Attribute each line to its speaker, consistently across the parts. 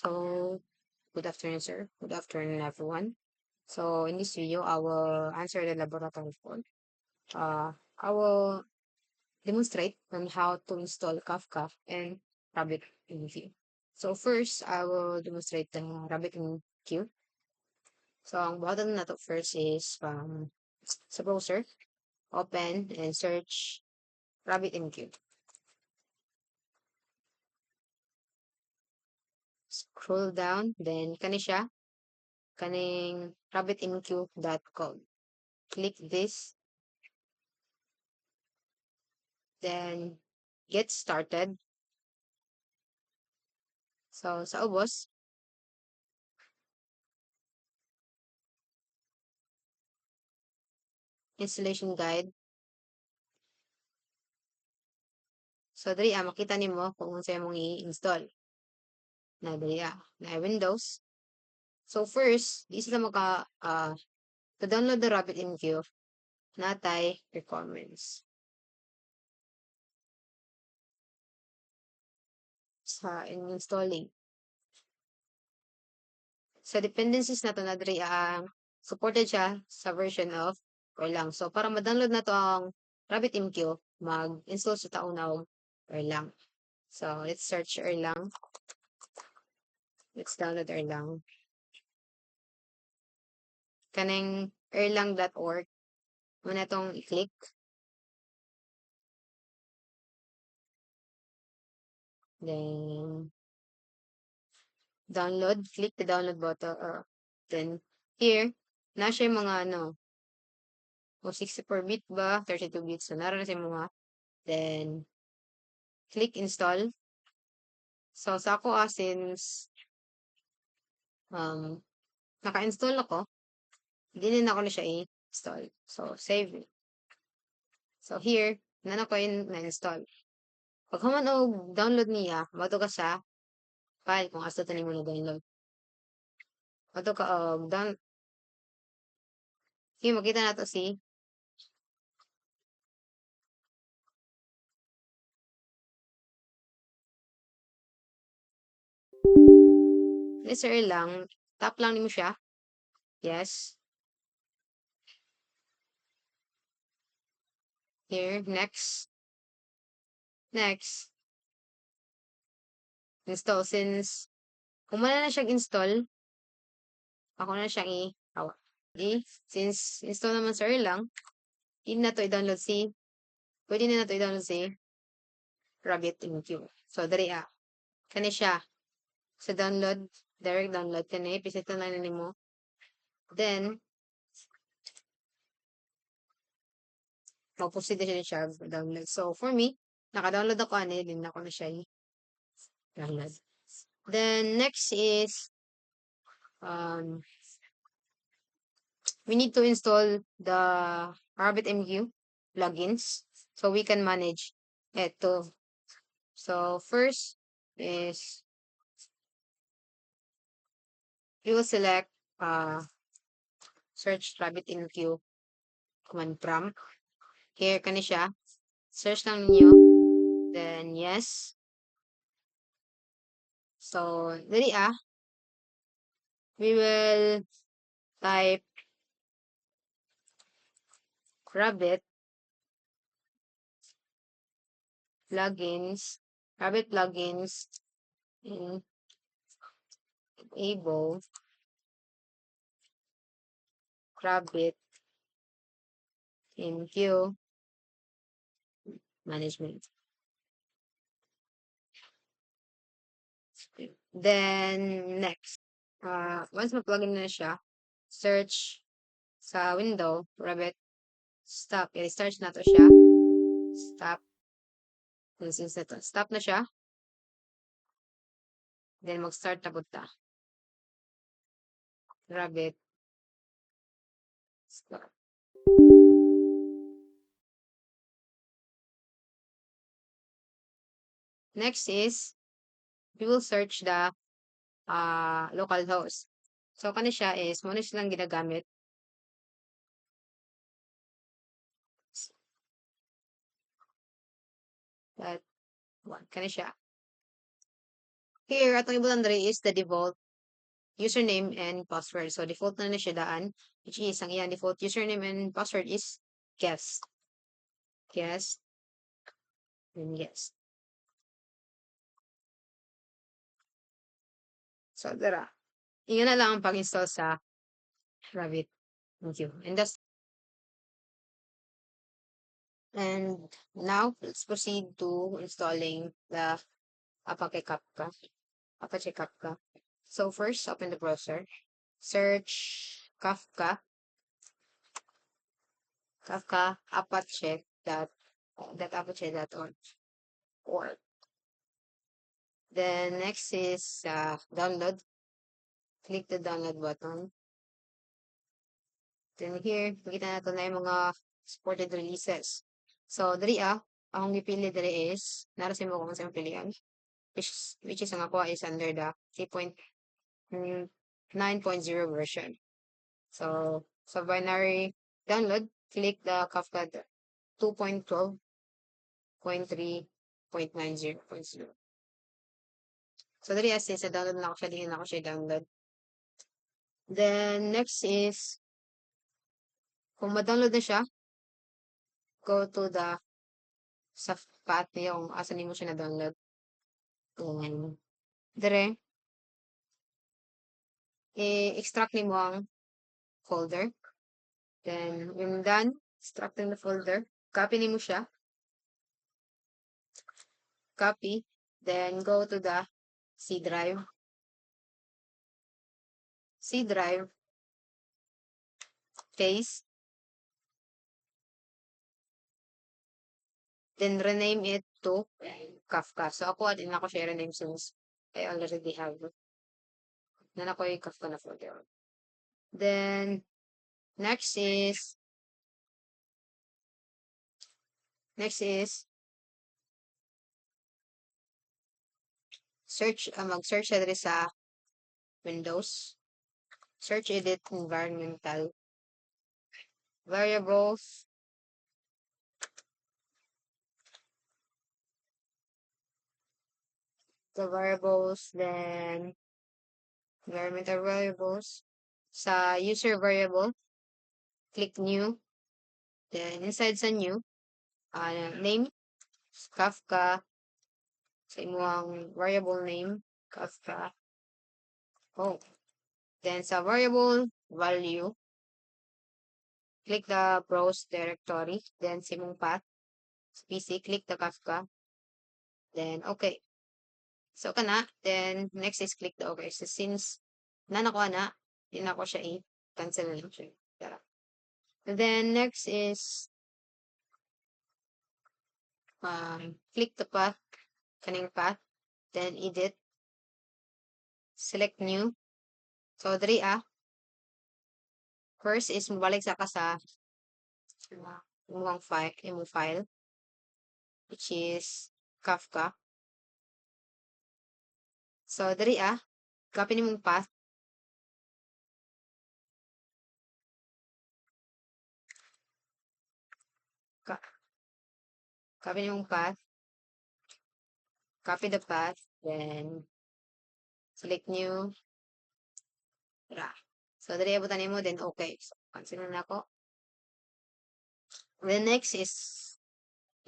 Speaker 1: So, good afternoon, sir. Good afternoon, everyone. So, in this video, I will answer the laboratory form. I will demonstrate on how to install Kafka and RabbitMQ. So, first, I will demonstrate the RabbitMQ. So, ang button na to first is sa browser, open and search RabbitMQ. Scroll down, then kani siya, kaning rabbitmq.com. Click this, then get started. So, sa ubos, installation guide. So, dali makita nimo kung unsa imong i-install. Na dali na Windows. So, first, di sila to download the RabbitMQ, natay requirements. Sa installing. Sa dependencies na to na dali supported siya sa version of Erlang. So, para ma-download na to ang RabbitMQ, mag-install sa taong og Erlang. So, let's search Erlang. Let's download Erlang. Kaneng erlang.org. Muna itong i-click. Then, download. Click the download button. Then, here, na siya yung mga o 64-bit ba, 32 bits. So, naroon na siya mga. Then, click install. So, sa ako since naka-install ako, hindi na ako na siya i-install. So, save it. So, here, na ko yung na-install. Pag human o download niya, mato ka sa file kung asa tanin mo na download. Mato ka down. Okay, makita na to si Mr. lang. Tap lang nimo siya. Yes. Here, next. Next. Install. Since kung na siyang install, ako na siyang i-hawa. Okay? Since install naman sa lang, hindi na to i-download pwede na to i-download si RabbitMQ. So, dari kani siya. Sa download, direct download, kani, pisit na lang nimo. Then, mag-proceed na siya download. So, for me, naka-download ako, din ako na siya download. Then, next is, we need to install the RabbitMQ plugins so we can manage it too. So, first is, you will select, search RabbitMQ command prompt. Here, kani siya. Search lang ninyo. Then, yes. So, dali we will type Rabbit plugins, Rabbit plugins, enable Rabbit in queue management. Then, next. Once ma-plugin na siya, search sa window, Rabbit, stop. I-start na to siya. Stop. Since na to, stop na siya. Then, mag-start na punta. Rabbit. Stop. Next is, we will search the local host. So, kani siya is, muna silang ginagamit. That one, kani siya. Here, atong ibutan diri is the default username and password. So, default na siya daan, which is, ang iyang default username and password is guest. Guest. And guest. So, dara. Iyon na lang ang pag-install sa Rabbit. Thank you. And now, let's proceed to installing the Apache Kafka. Apache Kafka. So, first, open the browser. Search Kafka. Kafka Apache Apache.org. Then next is download. Click the download button. Then here, makita natin na yung mga supported releases. So, dali akong gipili dali is, narasin mo kung saan pilihan, which is ang ako is under the 3.9.0 version. So, sa binary download, click the Kafka 2.12.3.90.0. So, dali as is, download na ako siya, din ako siya download. Then, next is, kung ma-download na siya, go to the sa path niya kung asan mo siya na-download. Then, dire, i-extract mo ang folder. Then, when done, extracting the folder, copy mo siya. Copy. Then, go to the C drive. C drive. Paste. Then, rename it to Kafka. So, ako, din ako share rename since I already have na ako yung Kafka na folder. Then, next is search, mag-search siya dito sa Windows. Search edit environmental variables. The variables, then environmental variables. Sa user variable, click new. Then inside sa new, name, Kafka. Sa imuang variable name, Kafka. Oh. Then sa variable value, click the browse directory. Then sa imong path, sa PC, click the Kafka. Then okay. So kana, then next is click the OK. So since nakuha na, din ako siya i-cancel na lang siya. Tara. And then next is click the path, kaning path, then edit, select new. So diri first is mabalik sa ka sa imong file, which is Kafka. So diri copy nimong path. Copy nimong path. Copy the path, then select new. So diri abutan nimo, then okay. So cancel na ako. Then next is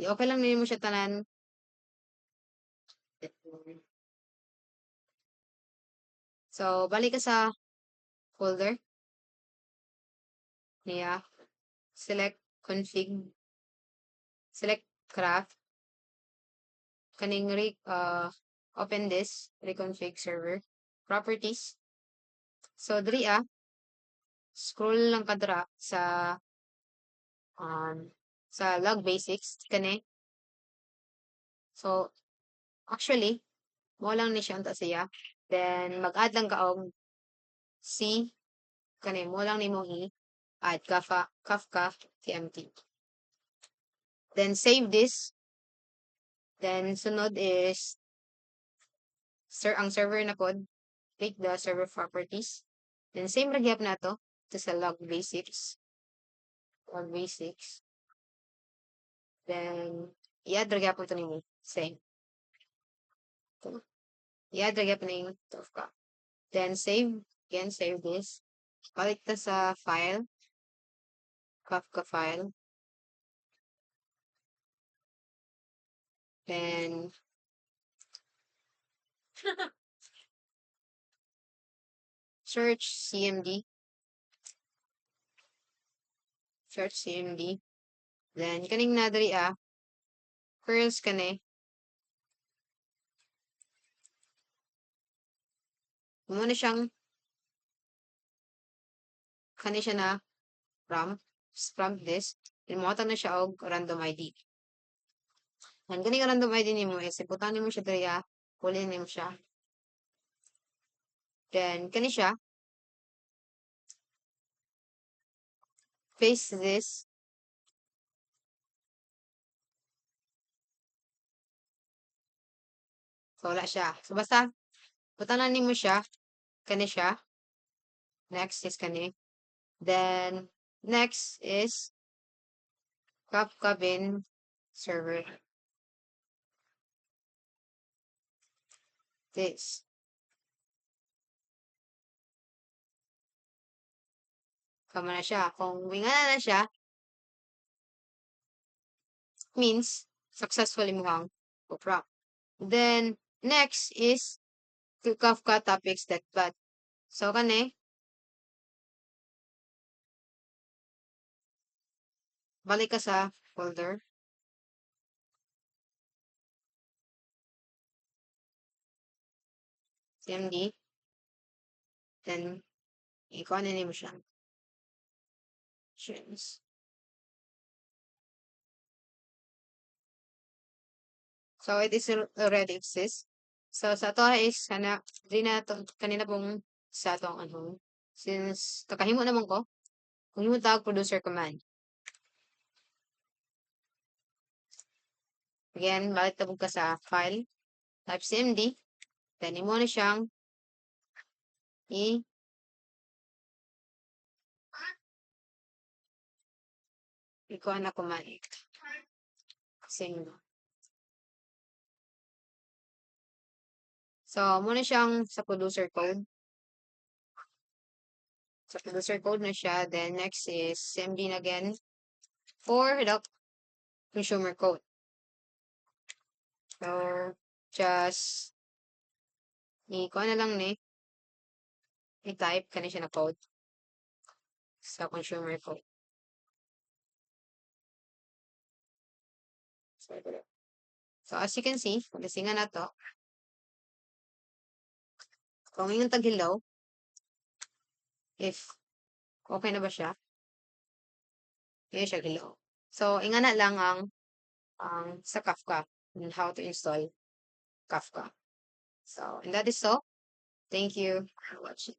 Speaker 1: okay lang nimo siya tanan. So balik ka sa folder niya, select config, select craft, kaning open this, reconfig server, properties. So diri scroll lang kadra sa log basics kani. So actually mo lang ni siya unta siya. Then mag-add lang ka og C kani mo lang nimo add Kafka TMT. Then save this. Then sunod is ang server na pod. Click the server properties. Then same ra gyap na to sa log basics. Log basics. Then i-add ra gyapon to nimo. Same. I-add lagi pa ng Kafka. Then, save. Again, save this. Balik ta sa file. Kafka file. Then, search CMD. Search CMD. Then, kaning na diri curls kani. Muna siyang kani siya na from this. Then, mo na siya og random ID. Yan, gani ka random ID nimo is iputan nimo siya diri kulin nimo siya. Then, kani siya. Paste this. So, wala siya. So, basta, putanan nimo siya. Kani siya. Next is kani. Then, next is Kafka bin server. This. Kama na siya. Kung wingana na siya, means successfully mo hang prop. Then, next is Kafka topics.bat. So, kani, balik ka sa folder. CMD. Then, ikaw na mo siya. Options. So, it is already exists. So, sa to is, di na to, kanina pong sa itong ano, since, takahimo naman ko, kung yung tawag producer command. Again, balik tabog ka sa file, type cmd, then imo na siyang ikuha na command. Same. So, muna siyang sa producer code. Sa producer code na siya. Then, next is cmd na again for the consumer code. So, just ikuha na lang ni i-type ka na siya na code sa consumer code. So, as you can see, nasinga na to. Kung yung tag-hello, if okay na ba siya, yun siya hello. So, ingana lang ang sa Kafka and how to install Kafka. So, and that is all. Thank you for watching.